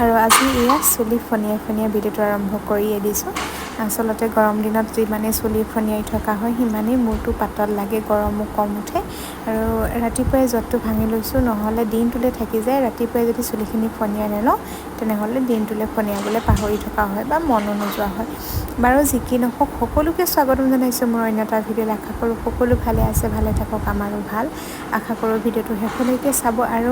আৰু আজি এয়া চুলি ফনিয়াই ভিডিঅ'টো আৰম্ভ কৰিয়ে দিছোঁ। আচলতে গৰম দিনত যিমানেই চুলি ফনিয়াই থকা হয় সিমানেই মূৰটো পাতল লাগে, গৰমো কম উঠে। আৰু ৰাতিপুৱাই য'তটো ভাঙি লৈছোঁ, নহ'লে দিনটোলৈ থাকি যায়। ৰাতিপুৱাই যদি চুলিখিনি ফনিয়াই নলওঁ তেনেহ'লে দিনটোলৈ ফনিয়াবলৈ পাহৰি থকা হয় বা মনো নোযোৱা হয়। বাৰু যি কি নহওক, সকলোকে স্বাগতম জনাইছোঁ মোৰ অন্য এটা ভিডিঅ'লৈ। আশা কৰোঁ সকলো ভালে আছে, ভালে থাকক, আমাৰো ভাল। আশা কৰোঁ ভিডিঅ'টো শেষলৈকে চাব আৰু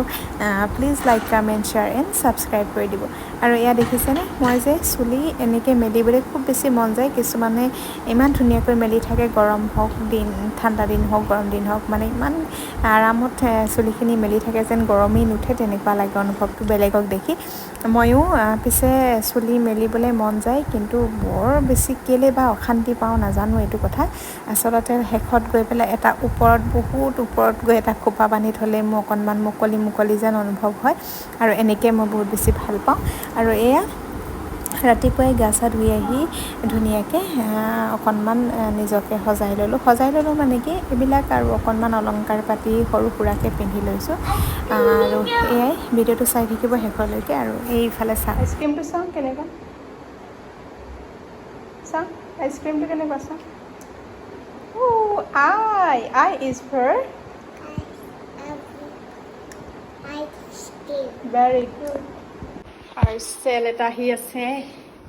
please like, comment, share and subscribe কৰি দিব। আৰু এয়া দেখিছেনে, মই যে চুলি এনেকৈ মেলিবলৈ খুব বেছি মন যায়। কিছুমানে ইমান ধুনীয়াকৈ মেলি থাকে, গৰম হওক দিন, ঠাণ্ডা দিন হওক, গৰম দিন হওক, মানে ইমান আৰামত চুলিখিনি মেলি থাকে যেন গৰমেই নুঠে, তেনেকুৱা লাগে অনুভৱটো বেলেগক দেখি। ময়ো পিছে চুলি মেলিবলৈ মন যায়, কিন্তু বৰ বেছি কেলৈ বা অশান্তি পাওঁ নাজানো এইটো কথা। আচলতে শেষত গৈ পেলাই এটা ওপৰত, বহুত ওপৰত গৈ এটা খোপা বান্ধি থ'লে মোৰ অকণমান মুকলি যেন অনুভৱ হয়। আৰু এনেকৈ মই বহুত বেছি ভাল পাওঁ। আৰু এয়া ৰাতিপুৱাই গা চা ধুই আহি ধুনীয়াকৈ অকণমান নিজকে সজাই ল'লোঁ মানে কি, এইবিলাক আৰু অকণমান অলংকাৰ পাতি সৰু সুৰাকৈ পিন্ধি লৈছোঁ। আৰু এয়াই ভিডিঅ'টো চাই থাকিব শেষলৈকে। আৰু এইফালে আইচক্ৰীমটো চাওঁ কেনেকুৱা, চাওঁ আইচক্ৰীমটো কেনেকুৱা চাওঁ। I is for very good. Parcel এটা আহি আছে,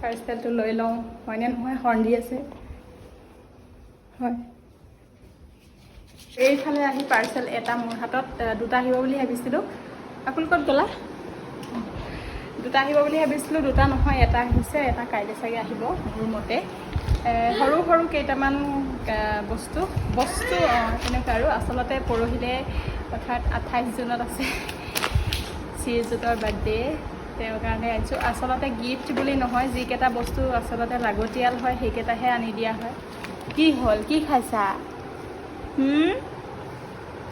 পাৰ্চেলটো লৈ লওঁ। হয়নে নহয়, হৰ্ণ দি আছে। হয়, এইফালে আহি পাৰ্চেল এটা মোৰ হাতত, দুটা আহিব বুলি ভাবিছিলোঁ। আপুল ক'ত গ'লা? দুটা আহিব বুলি ভাবিছিলোঁ, দুটা নহয়, এটা আহিছে, এটা কাইলৈ চাগে আহিব মোৰ মতে। সৰু সৰু কেইটামান বস্তু তেনেকুৱা আৰু। আচলতে পৰহিলে অৰ্থাৎ 28 জুনত আছে শ্ৰীযুতৰ বাৰ্থডে, তেওঁৰ কাৰণে আনিছোঁ। আচলতে গিফ্ট বুলি নহয়, যিকেইটা বস্তু আচলতে লাগতিয়াল হয় সেইকেইটাহে আনি দিয়া হয়। কি হ'ল, কি খাইছা?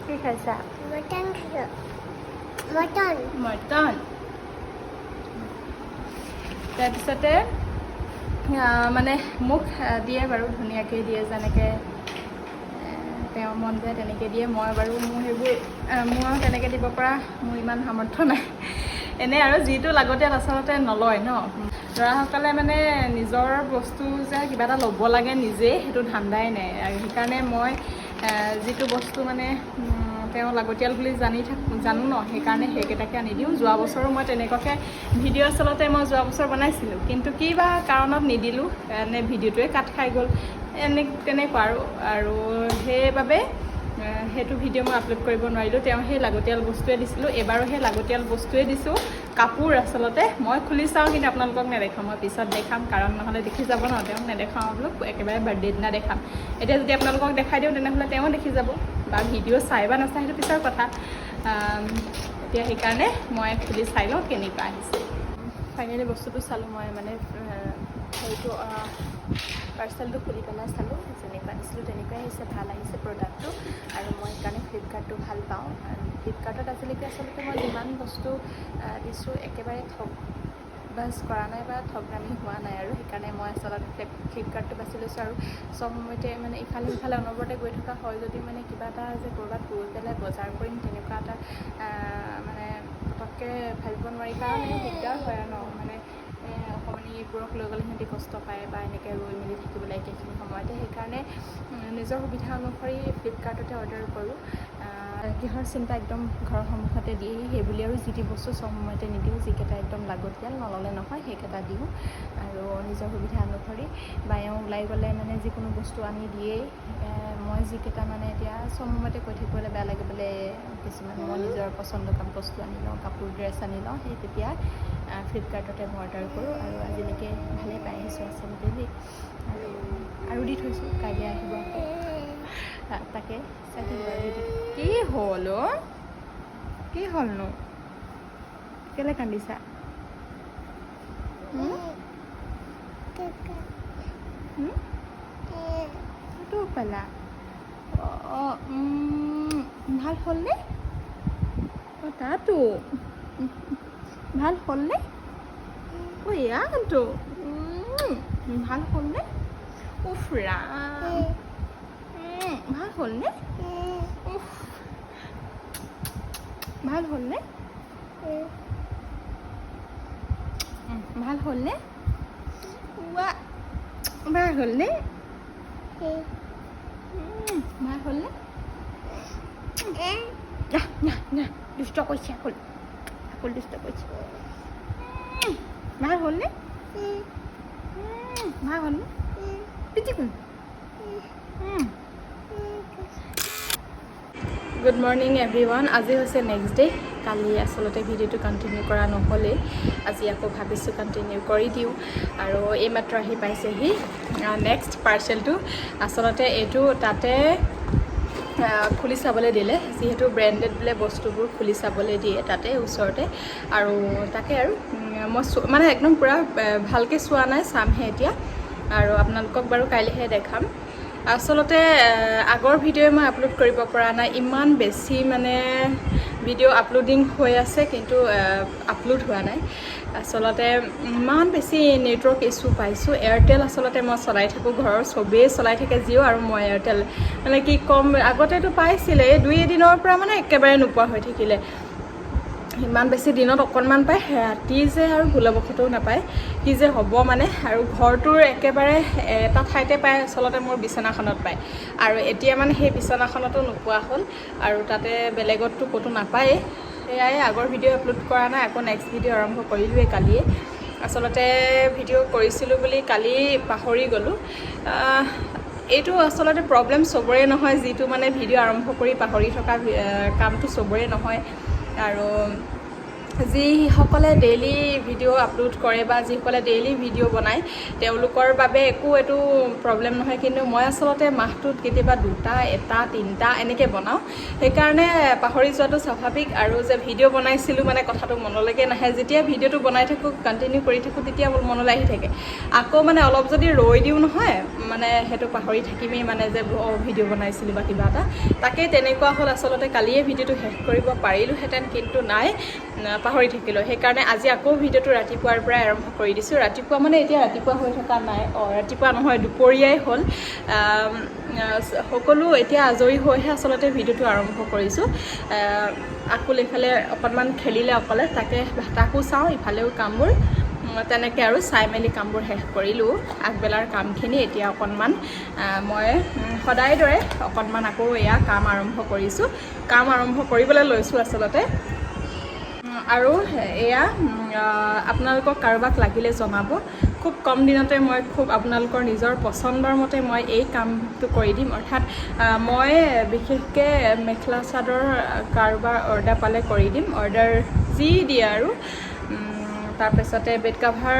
কি খাইছা? মটন। তাৰপিছতে মানে মোক দিয়ে বাৰু, ধুনীয়াকৈ দিয়ে, যেনেকৈ তেওঁ মন যায় তেনেকৈ দিয়ে। মই বাৰু মোৰ সেইবোৰ মোৰ তেনেকৈ দিব পৰা মোৰ ইমান সামৰ্থ্য নাই। এনেই আৰু যিটো লাগতিয়াল আচলতে নলয় ন। ল'ৰাসকলে মানে নিজৰ বস্তু যে কিবা এটা ল'ব লাগে নিজেই, সেইটো ধান্দাই নাই। আৰু সেইকাৰণে মই যিটো বস্তু মানে তেওঁ লাগতিয়াল বুলি জানো ন, সেইকাৰণে সেইকেইটাকে আনি দিওঁ। যোৱা বছৰো মই তেনেকুৱাকৈ ভিডিঅ' আচলতে মই যোৱা বছৰ বনাইছিলোঁ, কিন্তু কিবা কাৰণত নিদিলোঁ, নে ভিডিঅ'টোৱে কাট খাই গ'ল, তেনেকুৱা আৰু সেইবাবে সেইটো ভিডিঅ' মই আপলোড কৰিব নোৱাৰিলোঁ। তেওঁ সেই লাগতিয়াল বস্তুৱে দিছিলোঁ, এবাৰো সেই লাগতিয়াল বস্তুৱে দিছোঁ। কাপোৰ আচলতে মই খুলি চাওঁ, কিন্তু আপোনালোকক নেদেখাওঁ, মই পিছত দেখাম, কাৰণ নহ'লে দেখি যাব ন। তেওঁক নেদেখাওঁ, বোলো একেবাৰে বাৰ্থডে দিনা দেখাম। এতিয়া যদি আপোনালোকক দেখাই দিওঁ তেনেহ'লে তেওঁ দেখি যাব, বা ভিডিঅ' চাই বা নাচাই সেইটো পিছৰ কথা। এতিয়া সেইকাৰণে মই খুলি চাই লওঁ কেনেকুৱা আহিছে। ফাইনেলি বস্তুটো চালোঁ মই, মানে সেইটো পাৰ্চেলটো খুলি পেলাই চালোঁ, যেনেকুৱা দিছিলোঁ তেনেকুৱাই আহিছে, ভাল আহিছে প্ৰডাক্টটো। আৰু মই সেইকাৰণে ফ্লিপকাৰ্টটো ভাল পাওঁ। আৰু ফ্লিপকাৰ্টত আজিলৈকে আচলতে মই যিমান বস্তু দিছোঁ একেবাৰে ঠগবাজ কৰা নাই বা ঠগৰামি হোৱা নাই। আৰু সেইকাৰণে মই আচলতে ফ্লিপকাৰ্টটো বাছি লৈছোঁ। আৰু চব সময়তে মানে ইফালে সিফালে অনবৰতে গৈ থকা হয় যদি, মানে কিবা এটা যে ক'ৰবাত গৈ পেলাই বজাৰ কৰিম তেনেকুৱা এটা মানে পটককৈ ভাবিব নোৱাৰি, কাৰণে দিগদাৰ হয় আৰু ন। মানে অকণমানিবোৰক লৈ গ'লে সিহঁতি কষ্ট পায়, বা এনেকৈ ৰৈ মেলি থাকিব লাগে একেখিনি সময়তে। সেইকাৰণে নিজৰ সুবিধা অনুসৰি ফ্লিপকাৰ্টতে অৰ্ডাৰ কৰোঁ। কিহৰ চিন্তা, একদম ঘৰৰ সন্মুখতে দিয়েহি, সেইবুলি আৰু যি টি বস্তু চব সময়তে নিদিওঁ। যিকেইটা একদম লাগতিয়াল, নল'লে নহয়, সেইকেইটা দিওঁ। আৰু নিজৰ সুবিধা অনুসৰি বা এওঁ ওলাই গ'লে মানে যিকোনো বস্তু আনি দিয়েই। মই যিকেইটা মানে এতিয়া চব সময়তে কৈ থাকিবলৈ বেয়া লাগে বোলে, কিছুমান মই নিজৰ পচন্দ কৰা বস্তু আনি লওঁ, কাপোৰ ড্ৰেছ আনি লওঁ, সেই তেতিয়া ফ্লিপকাৰ্টতে মই অৰ্ডাৰ কৰোঁ। আৰু আজিলৈকে ভালেই পাই আহিছোঁ আচলতে দেই। আৰু দি থৈছোঁ, কাইলৈ আহিব আকৌ, তাকে চাই থাকিব আৰু ভিডিঅ'টো। কি হ'ল অ', কি হ'লনো, কেলৈ কান্দিছা? ফটো পালা? ভাল হ'লনে? তাতো ভাল হ'লনে? এয়াতো ভাল হ'লনে? উফ ৰাম, ভাল হ'লনে? উফ, ভাল হ'লনে? ভাল হ'লনে ভাল হ'লনে ভাল হ'লনে দুষ্ট কৰিছে আকুল দুষ্ট কৰিছে ভাল হ'লনে ভাল হ'লনে পিটি কোন গুড মৰ্ণিং এভৰিৱান আজি হৈছে নেক্সট ডে কালি আচলতে ভিডিঅ'টো কণ্টিনিউ কৰা নহ'লেই আজি আকৌ ভাবিছোঁ কণ্টিনিউ কৰি দিওঁ আৰু এইমাত্ৰ আহি পাইছেহি নেক্সট পাৰ্চেলটো আচলতে এইটো তাতে খুলি চাবলৈ দিলে যিহেতু ব্ৰেণ্ডেড বোলে বস্তুবোৰ খুলি চাবলৈ দিয়ে তাতে ওচৰতে আৰু তাকে আৰু মই মানে একদম পূৰা ভালকৈ চোৱা নাই চামহে এতিয়া আৰু আপোনালোকক বাৰু কাইলৈহে দেখাম আচলতে আগৰ ভিডিঅ' মই আপলোড কৰিব পৰা নাই ইমান বেছি মানে ভিডিঅ' আপলোডিং হৈ আছে কিন্তু আপলোড হোৱা নাই আচলতে ইমান বেছি নেটৱৰ্ক ইছ্যু পাইছোঁ এয়াৰটেল আচলতে মই চলাই থাকোঁ ঘৰৰ চবেই চলাই থাকে জিঅ' আৰু মই এয়াৰটেল মানে কি ক'ম আগতেতো পাইছিলে দুই এদিনৰ পৰা মানে একেবাৰে নোপোৱা হৈ থাকিলে ইমান বেছি দিনত অকণমান পায় ৰাতি যে আৰু ভুলবশতও নাপায় কি যে হ'ব মানে আৰু ঘৰটোৰ একেবাৰে এটা ঠাইতে পায় আচলতে মোৰ বিচনাখনত পায় আৰু এতিয়া মানে সেই বিচনাখনতো নোপোৱা হ'ল আৰু তাতে বেলেগততো ক'তো নাপায়েই সেয়াই আগৰ ভিডিঅ' আপলোড কৰা নাই আকৌ নেক্সট ভিডিঅ' আৰম্ভ কৰিলোঁৱেই কালিয়ে আচলতে ভিডিঅ' কৰিছিলোঁ বুলি কালি পাহৰি গ'লোঁ এইটো আচলতে প্ৰব্লেম চবৰে নহয় যিটো মানে ভিডিঅ' আৰম্ভ কৰি পাহৰি থকা কামটো চবৰে নহয় আৰু যিসকলে ডেইলি ভিডিঅ' আপলোড কৰে বা যিসকলে ডেইলি ভিডিঅ' বনায় তেওঁলোকৰ বাবে একো এইটো প্ৰব্লেম নহয় কিন্তু মই আচলতে মাহটোত কেতিয়াবা 2টা 1টা 3টা এনেকৈ বনাওঁ সেইকাৰণে পাহৰি যোৱাটো স্বাভাৱিক আৰু যে ভিডিঅ' বনাইছিলোঁ মানে কথাটো মনলৈকে নাহে যেতিয়া ভিডিঅ'টো বনাই থাকোঁ কণ্টিনিউ কৰি থাকোঁ তেতিয়া মোৰ মনলৈ আহি থাকে আকৌ মানে অলপ যদি ৰৈ দিওঁ নহয় মানে সেইটো পাহৰি থাকিমেই মানে যে ভিডিঅ' বনাইছিলোঁ বা কিবা এটা তাকেই তেনেকুৱা হ'ল আচলতে কালিয়ে ভিডিঅ'টো শেষ কৰিব পাৰিলোঁহেঁতেন কিন্তু নাই পাহৰি থাকিলোঁ সেইকাৰণে আজি আকৌ ভিডিঅ'টো ৰাতিপুৱাৰ পৰাই আৰম্ভ কৰি দিছোঁ ৰাতিপুৱা মানে এতিয়া ৰাতিপুৱা হৈ থকা নাই ৰাতিপুৱা নহয় দুপৰীয়াই হ'ল সকলো এতিয়া আজৰি হৈহে আচলতে ভিডিঅ'টো আৰম্ভ কৰিছোঁ আকুল এইফালে অকণমান খেলিলে অকলে তাকো চাওঁ ইফালেও কামবোৰ তেনেকৈ আৰু চাই মেলি কামবোৰ শেষ কৰিলোঁ আগবেলাৰ কামখিনি এতিয়া অকণমান মই সদায় দৰে অকণমান আকৌ এয়া কাম আৰম্ভ কৰিছোঁ কাম আৰম্ভ কৰিবলৈ লৈছোঁ আচলতে আৰু এয়া আপোনালোকক কাৰোবাক লাগিলে জনাব খুব কম দিনতে মই খুব আপোনালোকৰ নিজৰ পচন্দৰ মতে মই এই কামটো কৰি দিম অৰ্থাৎ মই বিশেষকৈ মেখেলা চাদৰ কাৰোবাৰ অৰ্ডাৰ পালে কৰি দিম অৰ্ডাৰ যি দিয়ে আৰু তাৰপিছতে বেড কভাৰ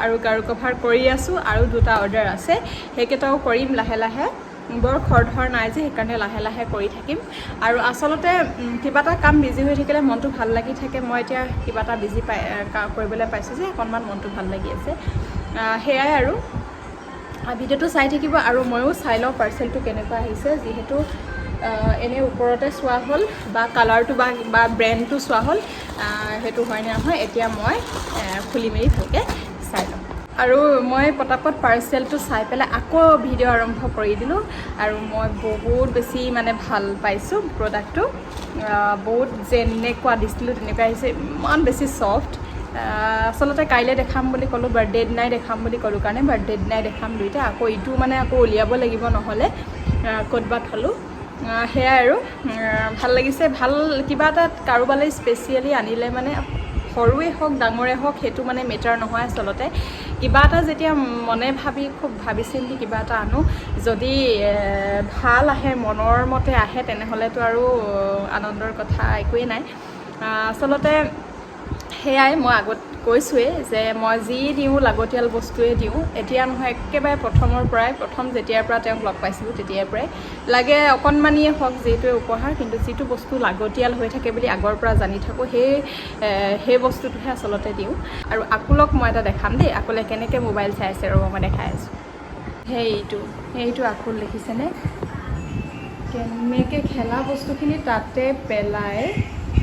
আৰু গাৰু কভাৰ কৰি আছোঁ আৰু 2টা অৰ্ডাৰ আছে সেইকেইটাও কৰিম লাহে লাহে বৰ খৰধৰ নাই যে সেইকাৰণে লাহে লাহে কৰি থাকিম আৰু আচলতে কিবা এটা কাম বিজি হৈ থাকিলে মনটো ভাল লাগি থাকে মই এতিয়া কিবা এটা বিজি কৰিবলৈ পাইছোঁ যে অকণমান মনটো ভাল লাগি আছে সেয়াই আৰু ভিডিঅ'টো চাই থাকিব আৰু ময়ো চাই লওঁ পাৰ্চেলটো কেনেকুৱা আহিছে যিহেতু এনেই ওপৰতে চোৱা হ'ল বা কালাৰটো বা ব্ৰেণ্ডটো চোৱা হ'ল সেইটো হয়নে নহয় এতিয়া মই খুলি মেলি ভালকৈ চাই ল'ম আৰু মই পটাপট পাৰ্চেলটো চাই পেলাই আকৌ ভিডিঅ' আৰম্ভ কৰি দিলোঁ আৰু মই বহুত বেছি মানে ভাল পাইছোঁ প্ৰডাক্টটো বহুত যেনেকুৱা দিছিলোঁ তেনেকুৱা আহিছে ইমান বেছি ছফ্ট আচলতে কাইলৈ দেখাম বুলি ক'লোঁ বাৰ্থডে দিনাই দেখাম বুলি ক'লোঁ কাৰণে বাৰ্থডে দিনাই দেখাম দুইটা আকৌ ইটো মানে আকৌ উলিয়াব লাগিব নহ'লে ক'ৰবাত থ'লোঁ সেয়াই আৰু ভাল লাগিছে ভাল কিবা এটা কাৰোবালৈ স্পেচিয়েলি আনিলে মানে সৰুৱে হওক ডাঙৰে হওক সেইটো মানে মেটাৰ নহয় আচলতে কিবা এটা যেতিয়া মনে ভাবি খুব ভাবি চিন্তি কিবা এটা আনো যদি ভাল আহে মনৰ মতে আহে তেনেহ'লেতো আৰু আনন্দৰ কথা একোৱেই নাই আচলতে সেয়াই মই আগত কৈছোঁৱেই যে মই যি দিওঁ লাগতিয়াল বস্তুৱে দিওঁ এতিয়া নহয় একেবাৰে প্ৰথম যেতিয়াৰ পৰা তেওঁক লগ পাইছিলোঁ তেতিয়াৰ পৰাই লাগে অকণমানিয়ে হওক যিটোৱে উপহাৰ কিন্তু যিটো বস্তু লাগতিয়াল হৈ থাকে বুলি আগৰ পৰা জানি থাকোঁ সেই বস্তুটোহে আচলতে দিওঁ আৰু আকুলক মই এটা দেখাম দেই আকুলে কেনেকৈ মোবাইল চাই আছে ৰ'ব মই দেখাই আছোঁ সেইটো আকুল দেখিছেনে কেনেকৈ খেলা বস্তুখিনি তাতে পেলাই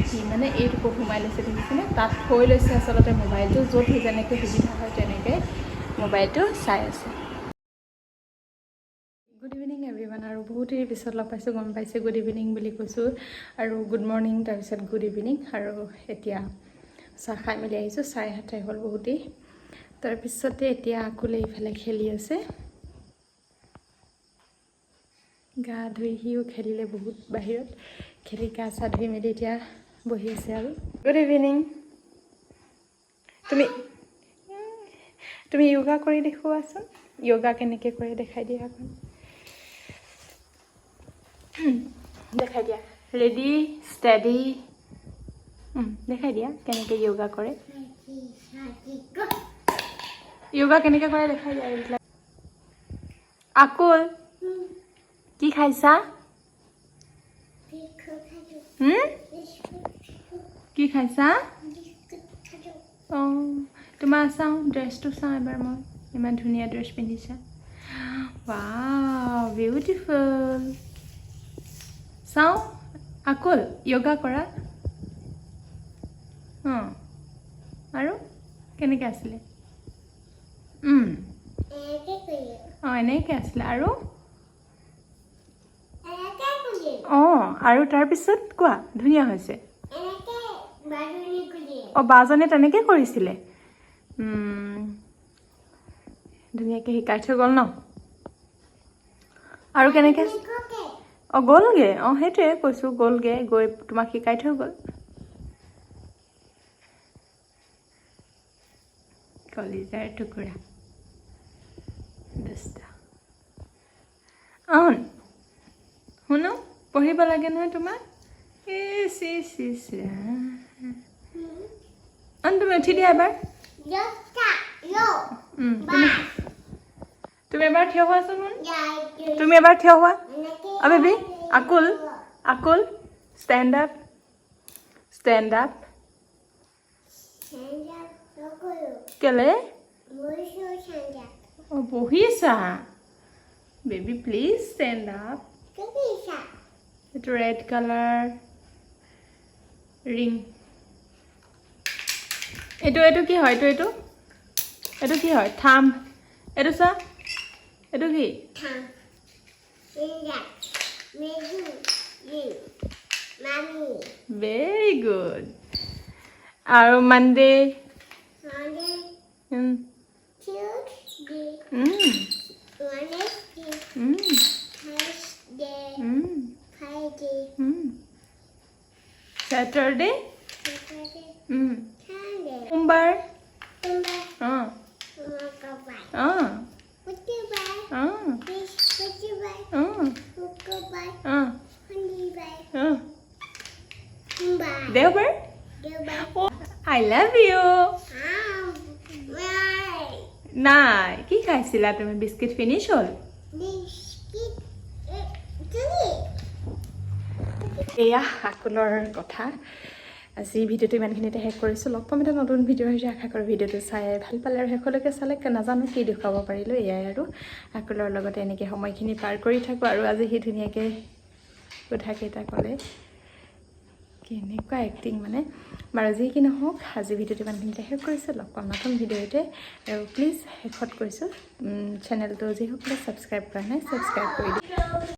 সি মানে এইটোকো সোমাই লৈছে দেখিছেনে তাত থৈ লৈছে আচলতে মোবাইলটো য'ত সি যেনেকৈ সুবিধা হয় তেনেকৈ মোবাইলটো চাই আছে গুড ইভিনিং এভৰিৱান আৰু বহুত দেৰি পিছত লগ পাইছোঁ গম পাইছোঁ গুড ইভিনিং বুলি কৈছোঁ আৰু গুড মৰ্ণিং তাৰপিছত গুড ইভিনিং আৰু এতিয়া চাহ খাই মেলি আহিছোঁ 7:30 হ'ল বহুতেই তাৰপিছতে এতিয়া আকুলে ইফালে খেলি আছে গা ধুই সিও খেলিলে বহুত বাহিৰত খেলি গা চা ধুই মেলি এতিয়া বহি আছে আৰু গুড ইভিনিং তুমি য়োগা কৰি দেখুৱাচোন য়োগা কেনেকৈ কৰে দেখাই দিয়া এখন দেখাই দিয়া ৰেডি ষ্টেডি দেখাই দিয়া কেনেকৈ য়োগা কৰে য়োগা কেনেকৈ কৰে দেখাই দিয়া এইবিলাক আকুল কি খাইছা কি খাইছা অঁ তোমাৰ চাওঁ ড্ৰেছটো চাওঁ এবাৰ মই ইমান ধুনীয়া ড্ৰেছ পিন্ধিছা ৱাও বিউটিফুল চাওঁ আকুল য়োগা কৰা অঁ আৰু কেনেকৈ আছিলে অঁ এনেকৈ আছিলে আৰু অঁ আৰু তাৰপিছত কোৱা ধুনীয়া হৈছে অঁ বাজনে তেনেকৈ কৰিছিলে ধুনীয়াকৈ শিকাই থৈ গ'ল ন আৰু কেনেকৈ অঁ গ'লগৈ অঁ সেইটোৱে কৈছোঁ গ'লগৈ গৈ তোমাক শিকাই থৈ গ'ল কলিজাৰ টুকুৰা দুষ্টা অঁ শুনো পঢ়িব লাগে নহয় তোমাক তুমি উঠি দিয়া এবাৰ তুমি এবাৰ থিয় হোৱাচোন তুমি এবাৰ থিয় হোৱা অঁ বেবী আকুল ষ্টেণ্ড আপ কেলে অঁ বহিছা বেবী প্লিজ ষ্টেণ্ড আপ এইটো ৰেড কালাৰ ৰিং এইটো কি হয় এইটো কি হয় থাম্ব এইটো চা এইটো কি ভেৰি গুড আৰু মানডে Saturday সোমবাৰ দেওবাৰ I love you নাই কি খাইছিলা তুমি বিস্কিট ফিনিছ হ'ল এয়া আকুলৰ কথা আজি ভিডিঅ'টো ইমানখিনিতে শেষ কৰিছোঁ লগ পাম এটা নতুন ভিডিঅ' হৈছে আশা কৰোঁ ভিডিঅ'টো চাই ভাল পালে আৰু শেষলৈকে চালে নাজানো কি দেখুৱাব পাৰিলোঁ এয়াই আৰু আকুলৰ লগতে এনেকৈ সময়খিনি পাৰ কৰি থাকোঁ আৰু আজি সি ধুনীয়াকৈ কথাকেইটা ক'লে কেনেকুৱা এক্টিং মানে বাৰু যি কি নহওক আজি ভিডিঅ'টো ইমানখিনিতে শেষ কৰিছোঁ লগ পাম নতুন ভিডিঅ'তে আৰু প্লিজ শেষত কৈছোঁ চেনেলটো যিসকলে ছাবস্ক্ৰাইব কৰা নাই ছাবস্ক্ৰাইব কৰি দিওঁ